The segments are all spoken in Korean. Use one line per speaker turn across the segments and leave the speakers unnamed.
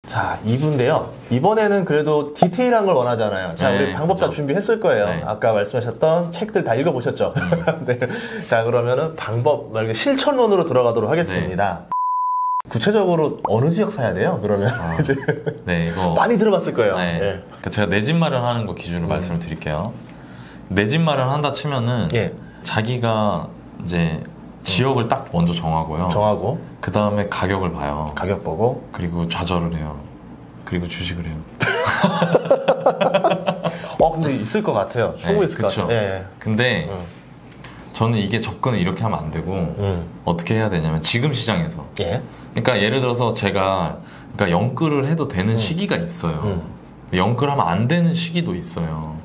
자, 2부인데요. 이번에는 그래도 디테일한 걸 원하잖아요. 자,
네,
우리 방법 다
그렇죠.
준비했을 거예요.
네.
아까 말씀하셨던 책들 다 읽어보셨죠? 네. 자, 그러면은 방법, 말고 실천론으로 들어가도록 하겠습니다. 구체적으로 어느 지역 사야 돼요? 그러면 이제
네, 이거
많이 들어봤을 거예요.
네.
예.
그러니까 제가 내 집 마련하는 거 기준으로 말씀을 드릴게요. 내 집 마련한다 치면은
예.
자기가 이제 지역을 딱 먼저 정하고요.
정하고
그 다음에 가격을 봐요.
가격 보고
그리고 좌절을 해요. 그리고 주식을 해요.
근데 있을 것 같아요. 충분히 있을 것
그쵸.
같아요. 예.
근데 저는 이게 접근을 이렇게 하면 안 되고 어떻게 해야 되냐면 지금 시장에서
예.
그러니까 예를 들어서 제가 그러니까 영끌을 해도 되는 시기가 있어요. 영끌하면 안 되는 시기도 있어요.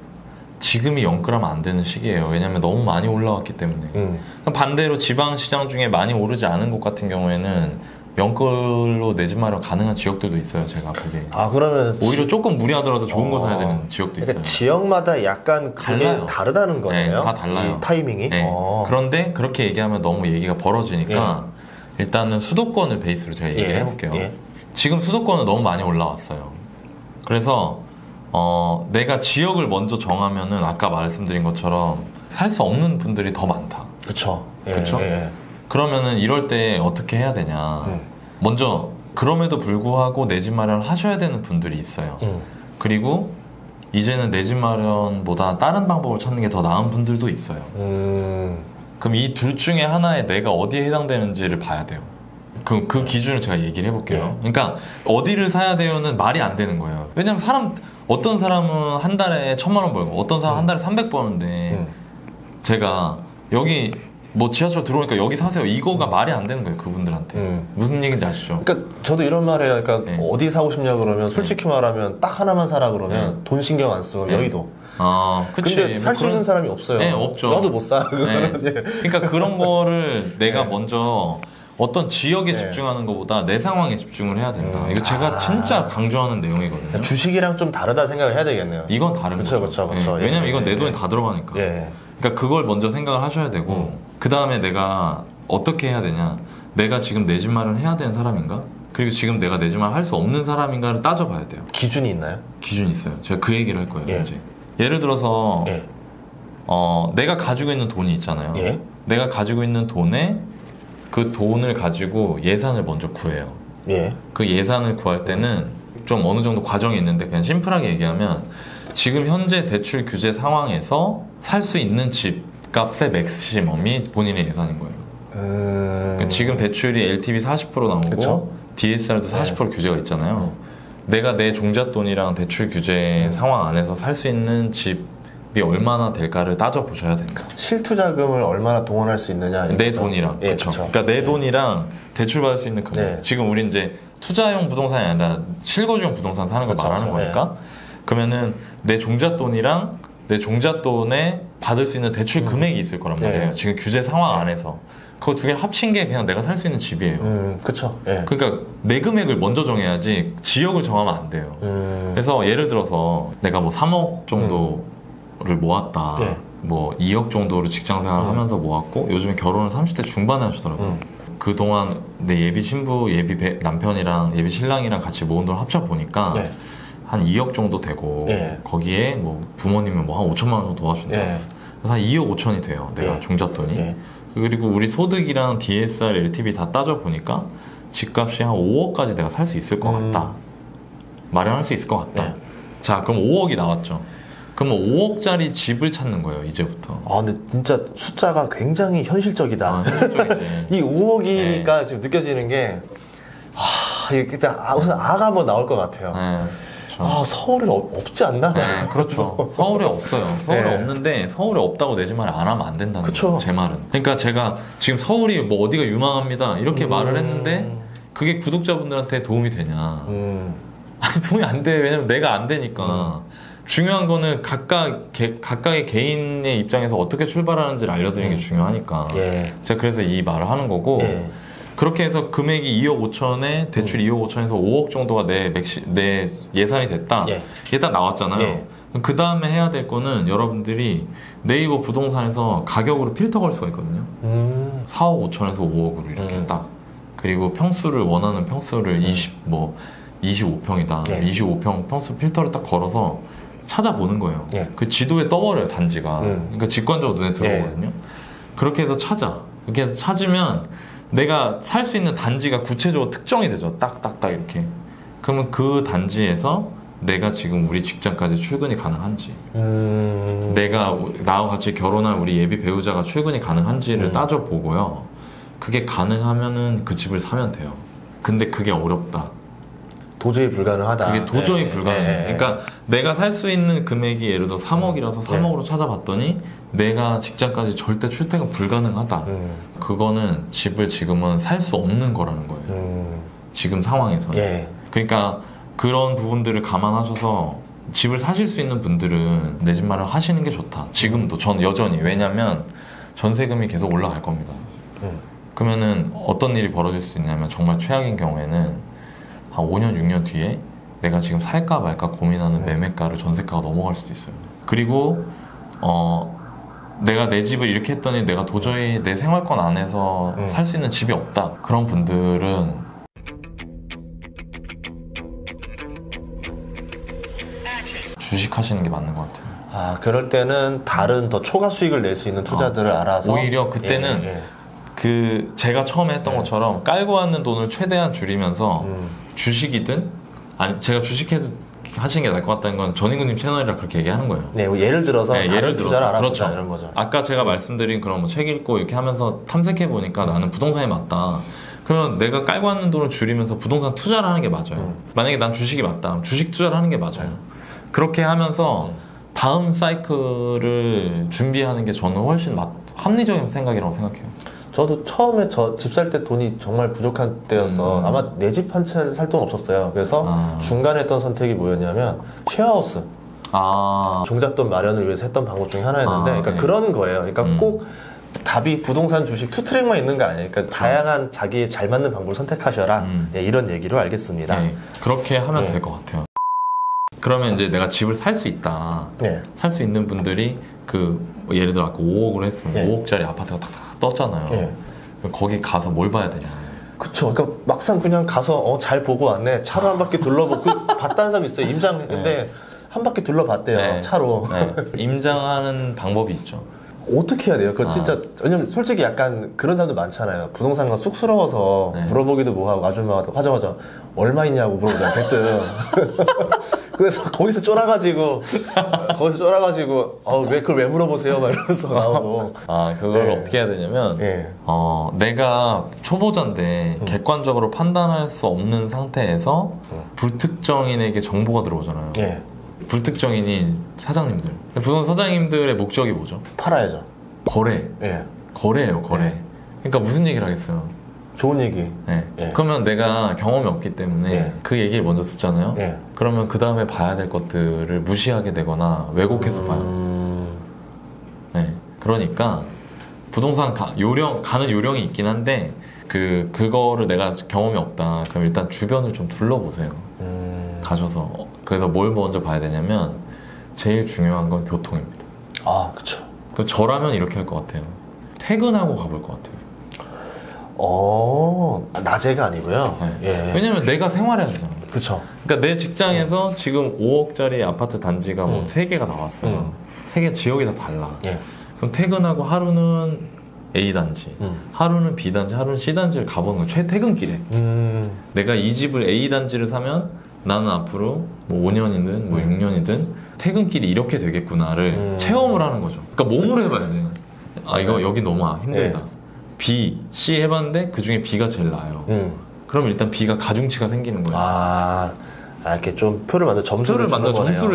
지금이 영끌하면 안 되는 시기예요. 왜냐면 너무 많이 올라왔기 때문에. 반대로 지방 시장 중에 많이 오르지 않은 곳 같은 경우에는 영끌로 내 집 마련 가능한 지역들도 있어요. 제가 보기에.
그러면
오히려 조금 무리하더라도 좋은 거 사야 되는 지역도 있어요.
그러니까 지역마다 약간 그게
달라요.
다르다는 거네요.
네, 다 달라요.
이 타이밍이.
네. 그런데 그렇게 얘기하면 너무 얘기가 벌어지니까 일단은 수도권을 베이스로 제가 얘기를 해볼게요. 지금 수도권은 너무 많이 올라왔어요. 그래서 내가 지역을 먼저 정하면은 아까 말씀드린 것처럼 살 수 없는 분들이 더 많다.
그렇죠.
그쵸? 그러면은 이럴 때 어떻게 해야 되냐. 먼저 그럼에도 불구하고 내 집 마련을 하셔야 되는 분들이 있어요. 그리고 이제는 내 집 마련보다 다른 방법을 찾는 게 더 나은 분들도 있어요. 그럼 이 둘 중에 하나에 내가 어디에 해당되는지를 봐야 돼요. 그 기준을 제가 얘기를 해볼게요. 그러니까 어디를 사야 돼요는 말이 안 되는 거예요. 왜냐면 어떤 사람은 한 달에 1,000만 원 벌고 어떤 사람은 한 달에 300 버는데 제가 여기 뭐 지하철 들어오니까 여기 사세요. 이거가 말이 안 되는 거예요. 그분들한테. 무슨 얘기인지 아시죠?
그러니까 저도 이런 말 해요. 그러니까 어디 사고 싶냐 그러면 솔직히 말하면 딱 하나만 사라 그러면 돈 신경 안 쓰고 여의도.
그치.
근데 살 수 있는 사람이 없어요.
네, 없죠.
나도 못 사.
그러니까 그런 거를 내가 먼저 어떤 지역에 집중하는 것보다 내 상황에 집중을 해야 된다. 이거 제가 진짜 강조하는 내용이거든요.
주식이랑 좀 다르다 생각을 해야 되겠네요.
이건 다른 거죠.
그렇죠.
왜냐면 이건 내 돈이 다 들어가니까. 그러니까 그걸 먼저 생각을 하셔야 되고 그 다음에 내가 어떻게 해야 되냐. 내가 지금 내 집 마련 해야 되는 사람인가? 그리고 지금 내가 내 집 마련 할 수 없는 사람인가를 따져봐야 돼요.
기준이 있나요?
기준이 있어요. 제가 그 얘기를 할 거예요. 이제. 예를 들어서 내가 가지고 있는 돈이 있잖아요. 내가 가지고 있는 돈에 그 돈을 가지고 예산을 먼저 구해요. 그 예산을 구할 때는 좀 어느 정도 과정이 있는데 그냥 심플하게 얘기하면 지금 현재 대출 규제 상황에서 살 수 있는 집 값의 맥시멈이 본인의 예산인 거예요. 그러니까 지금 대출이 LTV 40% 나오고
그쵸?
DSR도 40% 규제가 있잖아요. 내가 내 종잣돈이랑 대출 규제 상황 안에서 살 수 있는 집이 얼마나 될까를 따져보셔야 된다.
실투자금을 얼마나 동원할 수 있느냐.
내 돈이랑. 그쵸. 그러니까 내 돈이랑 대출받을 수 있는 금액. 지금 우리 이제 투자용 부동산이 아니라 실거주용 부동산 사는 걸 말하는 거니까. 그러면은 내 종잣돈이랑 내 종잣돈에 받을 수 있는 대출 금액이 있을 거란 말이에요. 지금 규제 상황 안에서. 그거 두 개 합친 게 그냥 내가 살 수 있는 집이에요.
그쵸.
그러니까 내 금액을 먼저 정해야지 지역을 정하면 안 돼요. 그래서 예를 들어서 내가 뭐 3억 정도를 모았다. 뭐 2억 정도를 직장 생활을 하면서 모았고 요즘에 결혼을 30대 중반에 하시더라고요. 그동안 내 예비 신부, 예비 남편이랑 예비 신랑이랑 같이 모은 돈 합쳐보니까 한 2억 정도 되고 거기에 뭐 부모님은 뭐 한 5천만 원 정도 도와준다. 그래서 한 2억 5천이 돼요. 내가 종잣돈이. 그리고 우리 소득이랑 DSR, LTV 다 따져보니까 집값이 한 5억까지 내가 살 수 있을 것 같다. 마련할 수 있을 것 같다. 자, 그럼 5억이 나왔죠. 그럼 5억짜리 집을 찾는 거예요, 이제부터.
근데 진짜 숫자가 굉장히 현실적이다.
현실적이지.
이 5억이니까 지금 느껴지는 게, 일단 우선 아가 한번 나올 것 같아요. 서울에 없지 않나?
그렇죠. 서울에 없어요. 서울에 없는데 서울에 없다고 내 집 말을 안 하면 안 된다는 거예요. 제 말은. 그러니까 제가 지금 서울이 뭐 어디가 유망합니다 이렇게 말을 했는데 그게 구독자분들한테 도움이 되냐? 아니 도움이 안 돼. 왜냐면 내가 안 되니까. 중요한 거는 각각의 개인의 입장에서 어떻게 출발하는지를 알려드리는 게 중요하니까. 제가 그래서 이 말을 하는 거고. 그렇게 해서 금액이 2억 5천에 대출 2억 5천에서 5억 정도가 내 예산이 됐다. 일단 나왔잖아요. 그 다음에 해야 될 거는 여러분들이 네이버 부동산에서 가격으로 필터 걸 수가 있거든요. 4억 5천에서 5억으로 이렇게 딱. 그리고 평수를 원하는 평수를 25평이다.
예.
25평 평수 필터를 딱 걸어서 찾아보는 거예요.
예.
그 지도에 떠버려요, 단지가. 그러니까 직관적으로 눈에 들어오거든요. 그렇게 해서 찾아. 그렇게 해서 찾으면 내가 살 수 있는 단지가 구체적으로 특정이 되죠. 딱딱딱 이렇게. 그러면 그 단지에서 내가 지금 우리 직장까지 출근이 가능한지, 내가 나와 같이 결혼할 우리 예비 배우자가 출근이 가능한지를 따져보고요. 그게 가능하면은 그 집을 사면 돼요. 근데 그게 어렵다.
도저히 불가능하다.
그게 도저히
네.
불가능해.
네.
그러니까 내가 살 수 있는 금액이 예를 들어 3억이라서 3억으로 찾아봤더니 내가 직장까지 절대 출퇴근 불가능하다. 그거는 집을 지금은 살 수 없는 거라는 거예요. 지금 상황에서는.
예.
그러니까 그런 부분들을 감안하셔서 집을 사실 수 있는 분들은 내 집 마련 하시는 게 좋다. 지금도 전 여전히. 왜냐면 전세금이 계속 올라갈 겁니다. 그러면은 어떤 일이 벌어질 수 있냐면 정말 최악인 경우에는 한 5년, 6년 뒤에 내가 지금 살까 말까 고민하는 매매가를 전세가가 넘어갈 수도 있어요. 그리고 내가 내 집을 이렇게 했더니 내가 도저히 내 생활권 안에서 살 수 있는 집이 없다. 그런 분들은 주식하시는 게 맞는 것 같아요.
아, 그럴 때는 다른 더 초과 수익을 낼 수 있는 투자들을 알아서
오히려 그때는 그 제가 처음에 했던 것처럼 깔고 왔는 돈을 최대한 줄이면서 주식이든 아니 제가 주식해도 하시는 게 나을 것 같다는 건 전인구님 채널이라 그렇게 얘기하는 거예요.
네, 뭐 예를 들어서
네,
다른 투자를 알아보자
그렇죠.
이런 거죠.
아까 제가 말씀드린 그런 뭐 책 읽고 이렇게 하면서 탐색해 보니까 나는 부동산이 맞다. 그러면 내가 깔고 왔는 돈을 줄이면서 부동산 투자를 하는 게 맞아요. 만약에 난 주식이 맞다. 그럼 주식 투자를 하는 게 맞아요. 그렇게 하면서 다음 사이클을 준비하는 게 저는 훨씬 합리적인 생각이라고 생각해요.
저도 처음에 저 집 살 때 돈이 정말 부족한 때여서 아마 내 집 한 채 살 돈 없었어요. 그래서 중간에 했던 선택이 뭐였냐면 쉐어하우스. 종잣돈 마련을 위해서 했던 방법 중에 하나였는데 그러니까
네.
그런 거예요. 그러니까 꼭 답이 부동산 주식 투 트랙만 있는 거 아니에요. 그러니까 다양한 자기에 잘 맞는 방법을 선택하셔라. 예, 이런 얘기로 알겠습니다.
네, 그렇게 하면 될 것 같아요. 그러면 이제 내가 집을 살 수 있다.
네.
살 수 있는 분들이 뭐 예를 들어 아까 5억으로 했으면 5억짜리 아파트가 탁탁 떴잖아요. 그럼 거기 가서 뭘 봐야 되냐.
그쵸. 그러니까 막상 그냥 가서 잘 보고 왔네. 차로 한 바퀴 둘러보고 봤다는 사람 있어요. 임장했는데 한 바퀴 둘러봤대요.
네.
차로.
네. 임장하는 방법이 있죠.
어떻게 해야 돼요? 그거 진짜 왜냐면 솔직히 약간 그런 사람들 많잖아요. 부동산과 쑥스러워서 물어보기도 뭐하고 아줌마가 하자마자 얼마 있냐고 물어보잖아요. 대뜸. 그래서 거기서 쫄아가지고 왜 그걸 왜 물어보세요? 막 이러면서 나오고.
그걸 어떻게 해야 되냐면 내가 초보자인데 객관적으로 판단할 수 없는 상태에서 불특정인에게 정보가 들어오잖아요. 불특정인이 사장님들. 부동산 사장님들의 목적이 뭐죠?
팔아야죠.
거래. 거래예요, 거래. 그러니까 무슨 얘기를 하겠어요?
좋은 얘기.
그러면 내가 경험이 없기 때문에 그 얘기를 먼저 듣잖아요. 그러면 그 다음에 봐야 될 것들을 무시하게 되거나 왜곡해서 봐요. 그러니까 부동산 가는 요령이 있긴 한데 그거를 내가 경험이 없다. 그럼 일단 주변을 좀 둘러보세요. 가셔서. 그래서 뭘 먼저 봐야 되냐면 제일 중요한 건 교통입니다.
그쵸.
저라면 이렇게 할 것 같아요. 퇴근하고 가볼 것 같아요.
낮에가 아니고요.
왜냐면 내가 생활해야 되잖아.
그쵸.
그러니까 내 직장에서 지금 5억짜리 아파트 단지가 뭐 3개가 나왔어요. 3개 지역이 다 달라. 그럼 퇴근하고 하루는 A단지, 하루는 B단지, 하루는 C단지를 가보는 거예요. 최퇴근길에. 내가 이 집을 A단지를 사면 나는 앞으로 뭐 5년이든 뭐 6년이든 퇴근길이 이렇게 되겠구나를 체험을 하는 거죠. 그러니까 몸으로 해봐야 돼요. 이거 여기 너무 힘들다. B, C 해봤는데 그 중에 B가 제일 나아요. 그럼 일단 B가 가중치가 생기는 거예요.
이렇게 좀 표를 만들어 점수를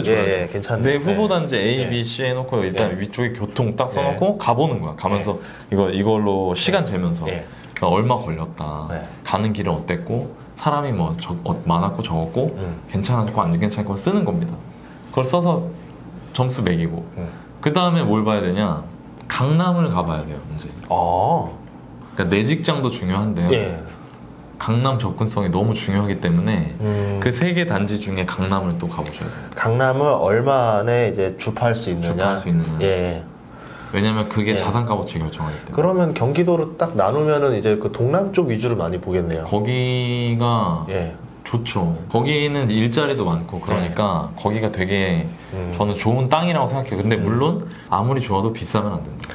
줘야
돼요.
괜찮네.
내 후보 단지 A, B, C 해놓고 일단 위쪽에 교통 딱 써놓고 가보는 거야. 가면서 이걸로 시간 재면서 얼마 걸렸다. 가는 길은 어땠고 사람이 뭐 많았고 적었고 괜찮았고 안 괜찮고 쓰는 겁니다. 그걸 써서 점수 매기고 그 다음에 뭘 봐야 되냐? 강남을 가봐야 돼요. 이제. 그러니까 내 직장도 중요한데요. 강남 접근성이 너무 중요하기 때문에 그 3개 단지 중에 강남을 또 가보셔야 돼요.
강남을 얼마 안에 이제 주파할 수 있느냐.
왜냐면 그게 자산 값어치 결정하기 때문에.
그러면 경기도로 딱 나누면은 이제 그 동남 쪽 위주로 많이 보겠네요.
거기가 좋죠. 거기는 일자리도 많고 그러니까 거기가 되게 저는 좋은 땅이라고 생각해요. 근데 물론 아무리 좋아도 비싸면 안 된다.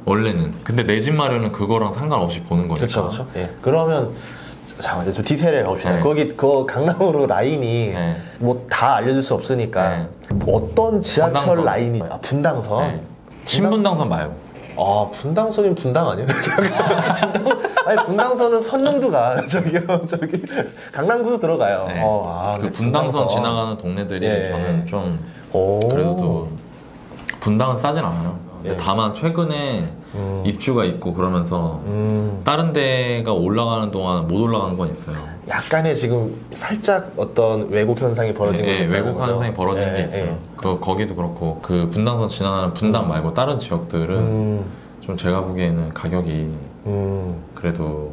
원래는. 근데 내 집 마련은 그거랑 상관없이 보는 거니까.
그렇죠. 예. 그러면 잠깐만 좀 디테일에 가봅시다. 거기 그 강남으로 라인이 뭐 다 알려줄 수 없으니까 어떤 지하철
분당선.
라인이 분당선?
신분당선 말고.
아, 분당선이 분당 아니에요? 아니, 분당선은 선릉도가 저기 강남구도 들어가요.
그 분당선 지나가는 동네들이 저는 좀 그래도 분당은 싸진 않아요. 근데 다만 최근에 입주가 있고 그러면서 다른 데가 올라가는 동안 못 올라가는 건 있어요.
약간의 지금 살짝 어떤 왜곡 현상이 벌어진 거죠.
왜곡 현상이 벌어지는 게 있어요. 거기도 그렇고 그 분당선 지나가는 분당 말고 다른 지역들은 좀 제가 보기에는 가격이 그래도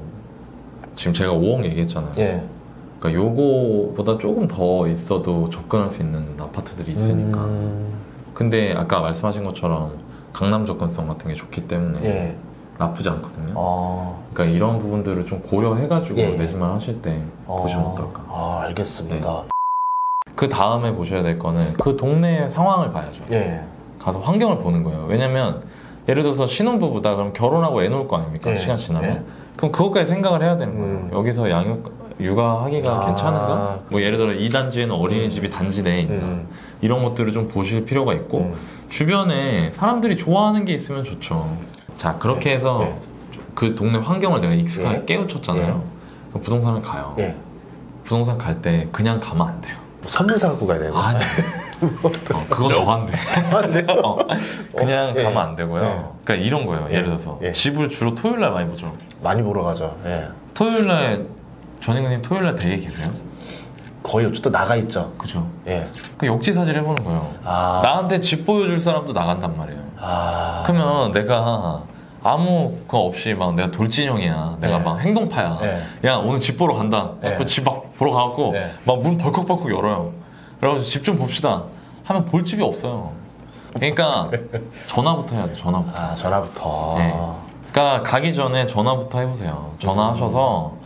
지금 제가 5억 얘기했잖아요. 그러니까 요거보다 조금 더 있어도 접근할 수 있는 아파트들이 있으니까. 근데 아까 말씀하신 것처럼 강남 접근성 같은 게 좋기 때문에 나쁘지 않거든요. 그러니까 이런 부분들을 좀 고려해가지고 내 집만 하실 때 보시면 어떨까.
알겠습니다.
그 다음에 보셔야 될 거는 그 동네의 상황을 봐야죠. 가서 환경을 보는 거예요. 왜냐면 예를 들어서 신혼부부다 그럼 결혼하고 애 놓을 거 아닙니까? 시간 지나면. 그럼 그것까지 생각을 해야 되는 거예요. 여기서 육아하기가 괜찮은가? 뭐 예를 들어 이 단지에는 어린이집이 단지 내에 있나? 이런 것들을 좀 보실 필요가 있고 주변에 사람들이 좋아하는 게 있으면 좋죠. 자, 그렇게 해서 그 동네 환경을 내가 익숙하게 깨우쳤잖아요. 그럼 부동산을 가요. 부동산 갈 때 그냥 가면 안 돼요.
선물사 갖고 가야 되나?
아니. 그건 더 안 돼. 그냥 가면 안 되고요. 그러니까 이런 거예요. 예를 들어서 집을 주로 토요일 날 많이 보죠.
많이 보러 가죠.
토요일 날 전인근님 토요일 날 댁에 계세요?
거의 어쨌든 나가 있죠.
그죠. 그 역지사지를 해보는 거예요. 나한테 집 보여줄 사람도 나간단 말이에요. 그러면 내가 아무 거 없이 막 내가 돌진형이야. 내가 막 행동파야. 야, 오늘 집 보러 간다. 그 집 막 보러 가갖고 막 문 벌컥벌컥 열어요. 그래가지고 집 좀 봅시다 하면 볼 집이 없어요. 그러니까 전화부터 해야 돼. 전화부터.
전화부터.
그러니까 가기 전에 전화부터 해보세요. 전화하셔서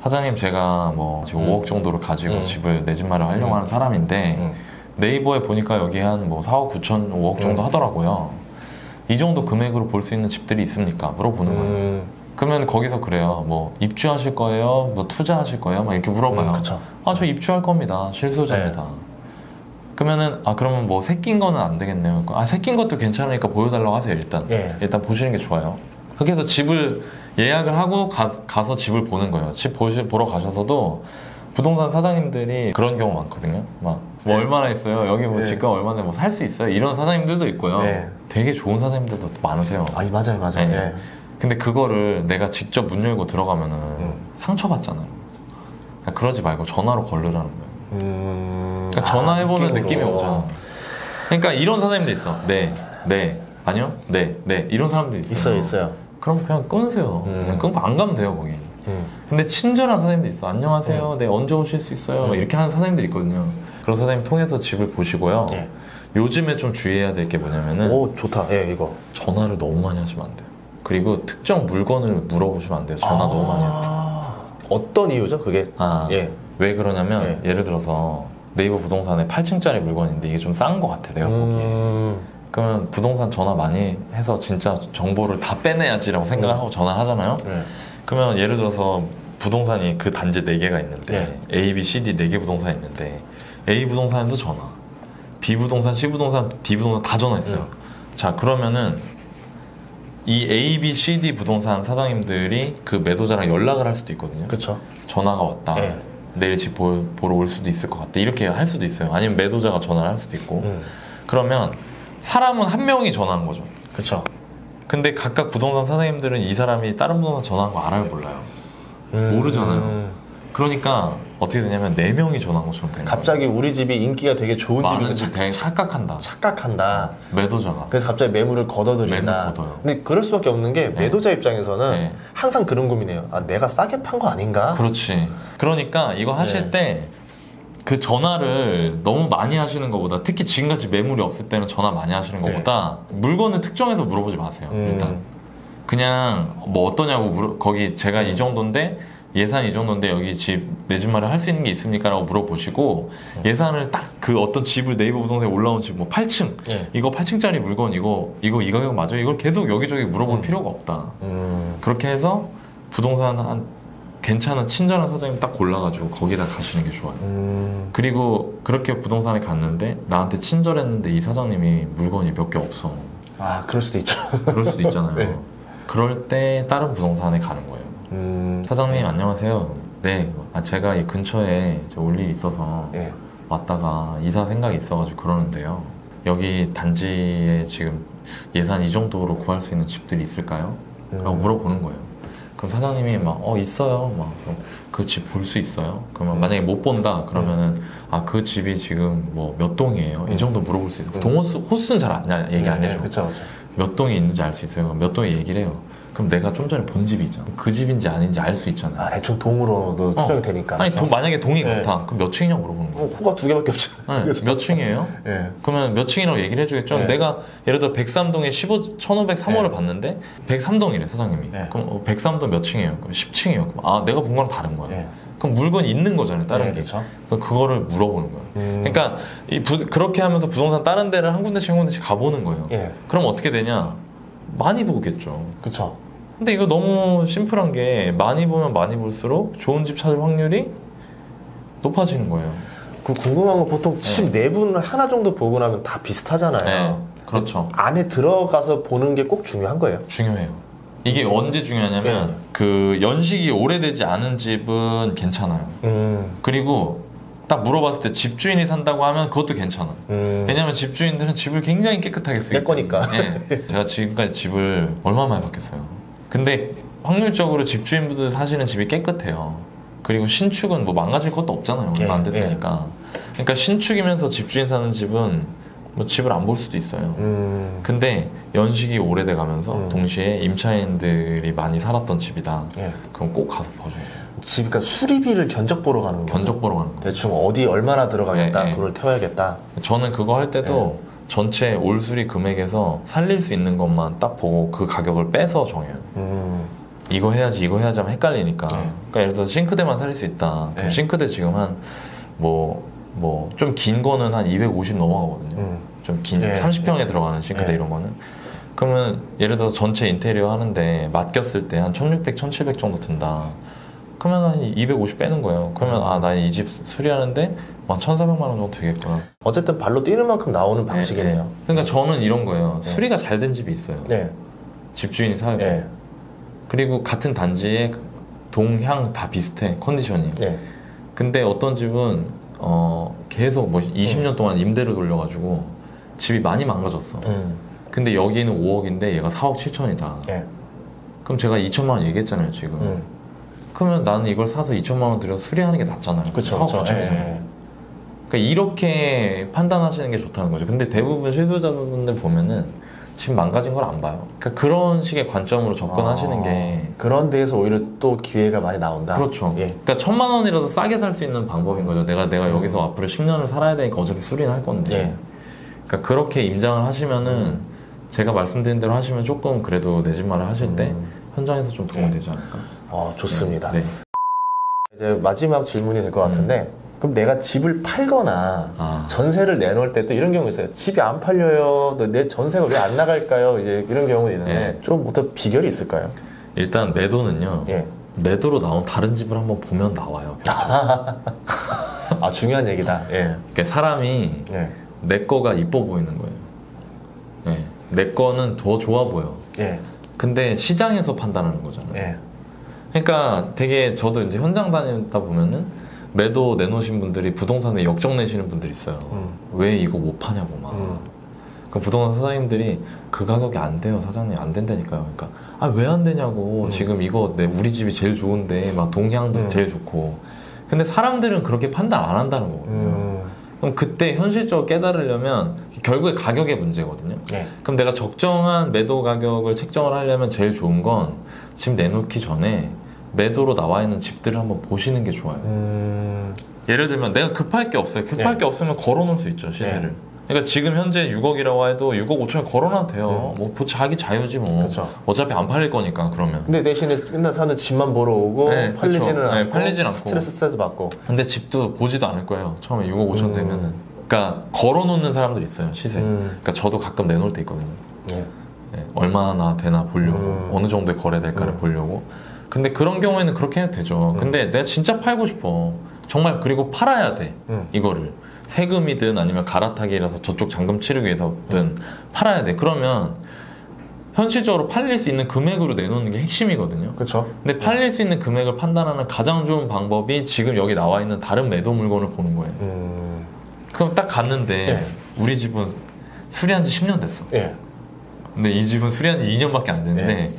사장님 제가 뭐 지금 5억 정도를 가지고 집을 내 집 마련하려고 하는 사람인데 네이버에 보니까 여기 한 뭐 4억 9천 5억 정도 하더라고요. 이 정도 금액으로 볼 수 있는 집들이 있습니까? 물어보는 거예요. 그러면 거기서 그래요. 뭐 입주하실 거예요? 뭐 투자하실 거예요? 막 이렇게 물어봐요. 아, 저 입주할 겁니다. 실소유자입니다. 그러면은 그러면 뭐 새낀 거는 안 되겠네요. 새낀 것도 괜찮으니까 보여달라고 하세요. 일단 보시는 게 좋아요. 그렇게 해서 집을 예약을 하고 가서 집을 보는 거예요. 집 보러 가셔서도 부동산 사장님들이 그런 경우 많거든요. 막 뭐 얼마나 있어요? 여기 뭐 집값 얼마나 뭐 살 수 있어요? 이런 사장님들도 있고요. 되게 좋은 사장님들도 많으세요.
맞아요.
근데 그거를 내가 직접 문 열고 들어가면은 상처받잖아요. 그러지 말고 전화로 걸르라는 거예요. 그러니까 전화해보면 느낌이 오잖아. 그러니까 이런 사장님도 있어. 네, 아니요, 네, 이런 사람들이
있어요.
그럼 그냥 끊으세요. 그냥 끊고 안 가면 돼요, 거기. 근데 친절한 사장님도 있어. 안녕하세요. 네, 언제 오실 수 있어요? 이렇게 하는 사장님들이 있거든요. 그런 사장님 통해서 집을 보시고요. 요즘에 좀 주의해야 될 게 뭐냐면은
좋다. 이거
전화를 너무 많이 하시면 안 돼요. 그리고 특정 물건을 물어보시면 안 돼요. 전화 너무 많이 해서.
어떤 이유죠, 그게?
왜 그러냐면 예를 들어서 네이버 부동산에 8층짜리 물건인데 이게 좀 싼 것 같아, 내가 보기에. 그러면 부동산 전화 많이 해서 진짜 정보를 다 빼내야지라고 생각을 하고 전화를 하잖아요. 그러면 예를 들어서 부동산이 그 단지 4개가 있는데 A, B, C, D 4개 부동산이 있는데 A 부동산에도 전화, B 부동산, C 부동산, D 부동산 다 전화했어요. 자, 그러면은 이 A, B, C, D 부동산 사장님들이 그 매도자랑 연락을 할 수도 있거든요.
그렇죠.
전화가 왔다. 내일 집 보러 올 수도 있을 것 같다. 이렇게 할 수도 있어요. 아니면 매도자가 전화를 할 수도 있고. 그러면 사람은 한 명이 전화한 거죠.
그렇죠.
근데 각각 부동산 사장님들은 이 사람이 다른 부동산 전화한 거 알아요, 몰라요? 모르잖아요. 그러니까 어떻게 되냐면 4명이 전화한 것처럼 되는
갑자기
거예요.
우리 집이 인기가 되게 좋은 집이고
되게 착각한다. 매도자가.
그래서 갑자기 매물을 걷어들인다.
매물 걷어요.
근데 그럴 수밖에 없는 게 매도자 입장에서는 항상 그런 고민이에요. 내가 싸게 판 거 아닌가?
그렇지. 그러니까 이거 하실 때 그 전화를 너무 많이 하시는 것보다, 특히 지금같이 매물이 없을 때는 전화 많이 하시는 것보다 물건을 특정해서 물어보지 마세요. 일단 그냥 뭐 어떠냐고 거기 제가 이 정도인데 예산이 이 정도인데 여기 내 집 마련 할 수 있는 게 있습니까? 라고 물어보시고 예산을 딱 그 어떤 집을 네이버 부동산에 올라온 집 뭐 8층 이거 8층짜리 물건 이거 이 가격 맞아요? 이걸 계속 여기저기 물어볼 필요가 없다. 그렇게 해서 부동산 한 괜찮은 친절한 사장님 딱 골라가지고 거기다 가시는 게 좋아요. 그리고 그렇게 부동산에 갔는데 나한테 친절했는데 이 사장님이 물건이 몇 개 없어.
아, 그럴 수도 있죠.
그럴 수도 있잖아요. 네. 그럴 때 다른 부동산에 가는 거예요. 사장님 안녕하세요. 네, 제가 이 근처에 올 일이 있어서 왔다가 이사 생각이 있어가지고 그러는데요. 여기 단지에 지금 예산 이 정도로 구할 수 있는 집들이 있을까요? 라고 물어보는 거예요. 그럼 사장님이 막 있어요. 막 그 집 볼 수 있어요? 그러면 만약에 못 본다 그러면은 그 집이 지금 뭐 몇 동이에요? 이 정도 물어볼 수 있어요. 호수는 잘 얘기 안 해줘.
그쵸.
몇 동이 있는지 알 수 있어요. 몇 동에 얘기를 해요. 그럼 내가 좀 전에 본 집이 있잖아. 그 집인지 아닌지 알 수 있잖아.
대충 동으로도 추정이 되니까.
아니 만약에 동이 같아. 그럼 몇 층이냐고 물어보는 거야.
호가 2개밖에 없죠.
몇 층이에요? 그러면 몇 층이라고 얘기를 해주겠죠. 내가 예를 들어 103동에 1503호를 봤는데 103동이래 사장님이. 그럼 103동 몇 층이에요? 그럼 10층이에요. 그럼 내가 본 거랑 다른 거야. 그럼 물건이 있는 거잖아요, 다른 게.
그쵸.
그럼 그거를 물어보는 거예요. 그러니까 그렇게 하면서 부동산 다른 데를 한 군데씩 가보는 거예요. 그럼 어떻게 되냐? 많이 보겠죠.
그쵸.
근데 이거 너무 심플한 게 많이 보면 많이 볼수록 좋은 집 찾을 확률이 높아지는 거예요.
그 궁금한 건 보통 집 내부는 하나 정도 보고 나면 다 비슷하잖아요.
그렇죠.
안에 들어가서 보는 게 꼭 중요한 거예요.
중요해요. 이게 언제 중요하냐면 그 연식이 오래되지 않은 집은 괜찮아요. 그리고 딱 물어봤을 때 집주인이 산다고 하면 그것도 괜찮아. 왜냐면 집주인들은 집을 굉장히 깨끗하게 쓰기
내 거니까.
제가 지금까지 집을 얼마 만에 바뀌었어요. 근데 확률적으로 집주인분들 사시는 집이 깨끗해요. 그리고 신축은 뭐 망가질 것도 없잖아요. 얼마 안 됐으니까. 그러니까 신축이면서 집주인 사는 집은 뭐 집을 안 볼 수도 있어요. 근데 연식이 오래돼 가면서 동시에 임차인들이 많이 살았던 집이다. 그럼 꼭 가서 봐줘야 돼요.
집, 그러니까 수리비를 견적 보러 가는 거죠.
견적 보러 가는 거.
대충 어디 얼마나 들어가겠다, 그걸 태워야겠다.
저는 그거 할 때도 전체 올수리 금액에서 살릴 수 있는 것만 딱 보고 그 가격을 빼서 정해요. 이거 해야지 하면 헷갈리니까. 그러니까 예를 들어서 싱크대만 살릴 수 있다. 그럼 싱크대 지금 한 좀 긴 거는 한 250 넘어가거든요. 좀 긴 30평에 들어가는 싱크대 이런 거는. 그러면 예를 들어서 전체 인테리어 하는데 맡겼을 때 한 1600, 1700 정도 든다. 그러면 한 250 빼는 거예요. 그러면 나 이 집 수리하는데 한 1,400만 원 정도 되겠구나.
어쨌든 발로 뛰는 만큼 나오는 방식이네요.
그러니까 저는 이런 거예요. 수리가 잘 된 집이 있어요. 집주인이 살고. 그리고 같은 단지에 동향 다 비슷해. 컨디션이. 근데 어떤 집은 계속 20년 동안 임대를 돌려가지고 집이 많이 망가졌어. 근데 여기는 5억인데 얘가 4억 7천이다. 그럼 제가 2천만 원 얘기했잖아요 지금. 그러면 나는 이걸 사서 2천만 원 들여서 수리하는 게 낫잖아요. 4억 9천이잖아요. 그러니까 이렇게 판단하시는 게 좋다는 거죠. 근데 대부분 실수자분들 보면은 지금 망가진 걸 안 봐요. 그러니까 그런 식의 관점으로 접근하시는 게
그런 데에서 오히려 또 기회가 많이 나온다.
그렇죠. 그러니까 1,000만 원이라도 싸게 살 수 있는 방법인 거죠. 내가 여기서 앞으로 10년을 살아야 되니까 어차피 수리는 할 건데. 그러니까 그렇게 임장을 하시면은 제가 말씀드린 대로 하시면 조금 그래도 내 집 마련 하실 때 현장에서 좀 도움이 되지 않을까.
좋습니다. 이제 마지막 질문이 될 것 같은데. 그럼 내가 집을 팔거나 전세를 내놓을 때 또 이런 경우 있어요. 집이 안 팔려요. 내 전세가 왜 안 나갈까요? 이제 이런 경우가 있는데 좀 어떤 비결이 있을까요?
일단 매도는요. 매도로 나온 다른 집을 한번 보면 나와요.
중요한 얘기다.
그러니까 사람이 내 거가 이뻐 보이는 거예요. 내 거는 더 좋아 보여. 근데 시장에서 판단하는 거잖아요. 그러니까 되게 저도 이제 현장 다니다 보면은 매도 내놓으신 분들이 부동산에 역정 내시는 분들이 있어요. 왜 이거 못 파냐고 막. 그 부동산 사장님들이 그 가격이 안 돼요 사장님 안 된다니까요. 그러니까 왜 안 되냐고. 지금 이거 우리 집이 제일 좋은데 막 동향도 제일 좋고. 근데 사람들은 그렇게 판단 안 한다는 거거든요. 그럼 그때 현실적으로 깨달으려면 결국에 가격의 문제거든요. 그럼 내가 적정한 매도 가격을 책정을 하려면 제일 좋은 건 집 내놓기 전에 매도로 나와 있는 집들을 한번 보시는 게 좋아요. 예를 들면 내가 급할 게 없어요. 급할 게 없으면 걸어 놓을 수 있죠 시세를. 그러니까 지금 현재 6억이라고 해도 6억 5천에 걸어놔도 돼요. 뭐 자기 자유지 뭐.
그쵸.
어차피 안 팔릴 거니까 그러면.
근데 대신에 맨날 사는 집만 보러 오고
네,
팔리지는 않고,
네, 팔리진 않고
스트레스 받고.
근데 집도 보지도 않을 거예요. 처음에 6억 5천 되면은. 그러니까 걸어놓는 사람들 있어요, 시세. 그러니까 저도 가끔 내놓을 때 있거든요. 네, 얼마나 되나 보려고, 어느 정도에 거래될까를 보려고. 근데 그런 경우에는 그렇게 해도 되죠. 근데 내가 진짜 팔고 싶어. 정말. 그리고 팔아야 돼. 이거를. 세금이든 아니면 갈아타기라서 저쪽 잔금 치르기 위해서든 팔아야 돼. 그러면 현실적으로 팔릴 수 있는 금액으로 내놓는 게 핵심이거든요.
그렇죠.
근데 팔릴 수 있는 금액을 판단하는 가장 좋은 방법이 지금 여기 나와 있는 다른 매도 물건을 보는 거예요. 그럼 딱 갔는데
예.
우리 집은 수리한 지 10년 됐어.
예.
근데 이 집은 수리한 지 2년밖에 안 됐는데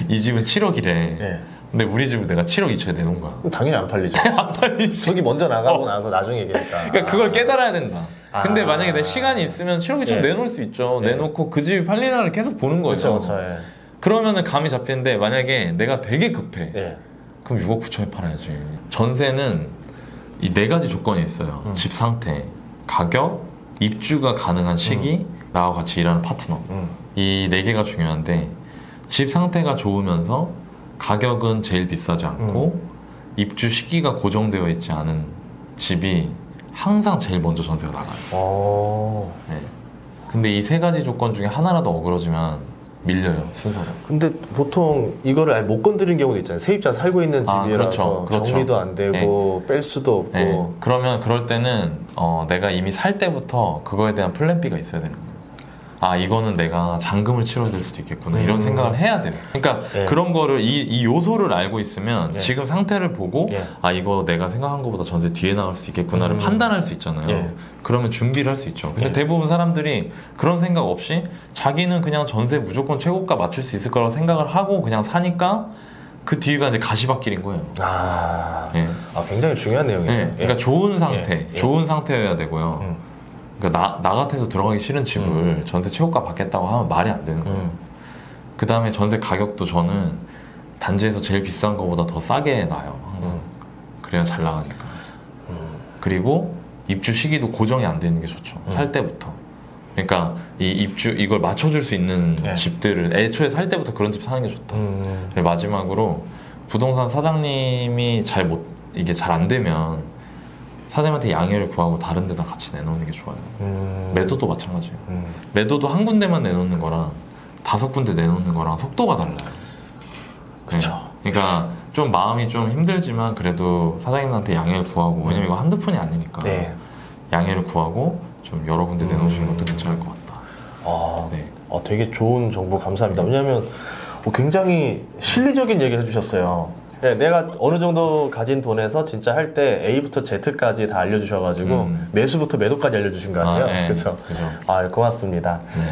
이 집은 7억이래.
예.
근데 우리 집을 내가 7억 2천에 내놓은 거야.
그럼 당연히 안 팔리죠.
안 팔리지.
저기 먼저 나가고 나서 나중에 얘기하니까.
그러니까 그걸 깨달아야 된다. 근데 만약에 내 시간이 있으면 7억 2천
예.
내놓을 수 있죠.
예.
내놓고 그 집이 팔리는 날을 계속 보는 거죠.
그렇죠. 예.
그러면은 감이 잡히는데 만약에 내가 되게 급해.
예.
그럼 6억 9천에 팔아야지. 전세는 이 4가지 조건이 있어요. 집 상태, 가격, 입주가 가능한 시기, 나와 같이 일하는 파트너. 이 4개가 중요한데 집 상태가 좋으면서 가격은 제일 비싸지 않고 입주 시기가 고정되어 있지 않은 집이 항상 제일 먼저 전세가 나가요. 네. 근데 이 3가지 조건 중에 하나라도 어그러지면 밀려요, 순서로.
근데 보통 이거를 아예 못 건드린 경우도 있잖아요. 세입자 살고 있는 집이라서
그렇죠.
정리도 안 되고
네.
뺄 수도 없고.
네. 그러면 그럴 때는 내가 이미 살 때부터 그거에 대한 플랜 B가 있어야 되는 거예요. 아, 이거는 내가 잔금을 치러야 될 수도 있겠구나. 이런 생각을 해야 돼요. 그러니까
예.
그런 거를 이 요소를 알고 있으면
예.
지금 상태를 보고
예.
아, 이거 내가 생각한 것보다 전세 뒤에 나갈 수도 있겠구나를 판단할 수 있잖아요.
예.
그러면 준비를 할 수 있죠. 근데
예.
대부분 사람들이 그런 생각 없이 자기는 그냥 전세 무조건 최고가 맞출 수 있을 거라고 생각을 하고 그냥 사니까 그 뒤가 이제 가시밭길인 거예요. 예.
굉장히 중요한 내용이에요.
예. 그러니까 좋은 상태,
예.
좋은 상태여야 되고요. 그러니까 나 같아서 들어가기 싫은 집을 전세 최고가 받겠다고 하면 말이 안 되는 거예요. 그 다음에 전세 가격도 저는 단지에서 제일 비싼 거보다 더 싸게 놔요, 항상. 그래야 잘 나가니까. 그리고 입주 시기도 고정이 안 되는 게 좋죠. 살 때부터. 그러니까 이걸 맞춰줄 수 있는
네.
집들을 애초에 살 때부터 그런 집 사는 게 좋다. 그리고 마지막으로 부동산 사장님이 이게 잘 안 되면 사장님한테 양해를 구하고 다른 데다 같이 내놓는 게 좋아요. 매도도 마찬가지예요. 매도도 한 군데만 내놓는 거랑 5군데 내놓는 거랑 속도가 달라요.
그렇죠.
네. 그러니까 좀 마음이 좀 힘들지만 그래도 사장님한테 양해를 구하고 왜냐면 이거 한두 푼이 아니니까
네.
양해를 구하고 좀 여러 군데 내놓으시는 것도 괜찮을 것 같다. 네.
되게 좋은 정보 감사합니다. 왜냐하면 굉장히 실리적인 얘기를 해주셨어요. 네, 내가 어느 정도 가진 돈에서 진짜 할 때 A부터 Z까지 다 알려주셔가지고 매수부터 매도까지 알려주신 거 아니에요?
네.
그렇죠. 고맙습니다.
네.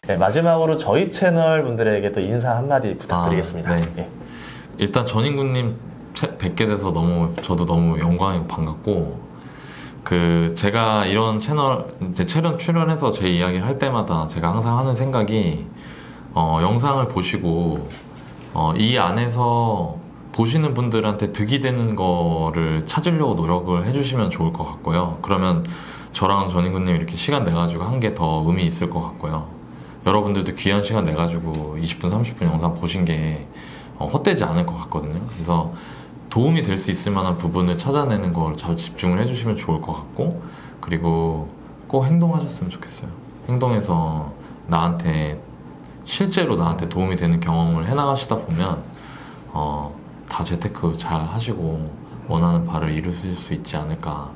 네, 마지막으로 저희 채널 분들에게 또 인사 한마디 부탁드리겠습니다.
네.
예.
일단 전인구님 뵙게 돼서 저도 너무 영광이고 반갑고 제가 이런 채널 이제 출연해서 제 이야기를 할 때마다 제가 항상 하는 생각이 영상을 보시고 이 안에서 보시는 분들한테 득이 되는 거를 찾으려고 노력을 해주시면 좋을 것 같고요. 그러면 저랑 전인구님 이렇게 시간 내가지고 한 게 더 의미 있을 것 같고요. 여러분들도 귀한 시간 내가지고 20분, 30분 영상 보신 게 헛되지 않을 것 같거든요. 그래서 도움이 될 수 있을 만한 부분을 찾아내는 걸 잘 집중을 해주시면 좋을 것 같고 그리고 꼭 행동하셨으면 좋겠어요. 행동해서 실제로 나한테 도움이 되는 경험을 해나가시다 보면 다 재테크 잘 하시고 원하는 바를 이루실 수 있지 않을까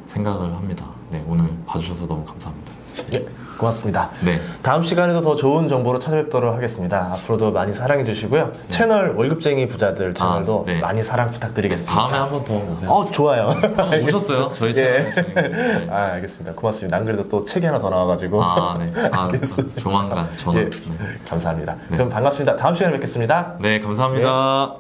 생각을 합니다. 네, 오늘 봐주셔서 너무 감사합니다.
네, 고맙습니다.
네.
다음 시간에도 더 좋은 정보로 찾아뵙도록 하겠습니다. 앞으로도 많이 사랑해 주시고요. 채널 월급쟁이 부자들 채널도
네.
많이 사랑 부탁드리겠습니다.
다음에 한 번 더 오세요.
좋아요.
한번 오셨어요? 저희 채널. 네.
알겠습니다. 고맙습니다. 안 그래도 또 책이 하나 더 나와가지고.
네. 조만간 전화.
예, 감사합니다. 그럼 반갑습니다. 다음 시간에 뵙겠습니다.
네, 감사합니다.
네.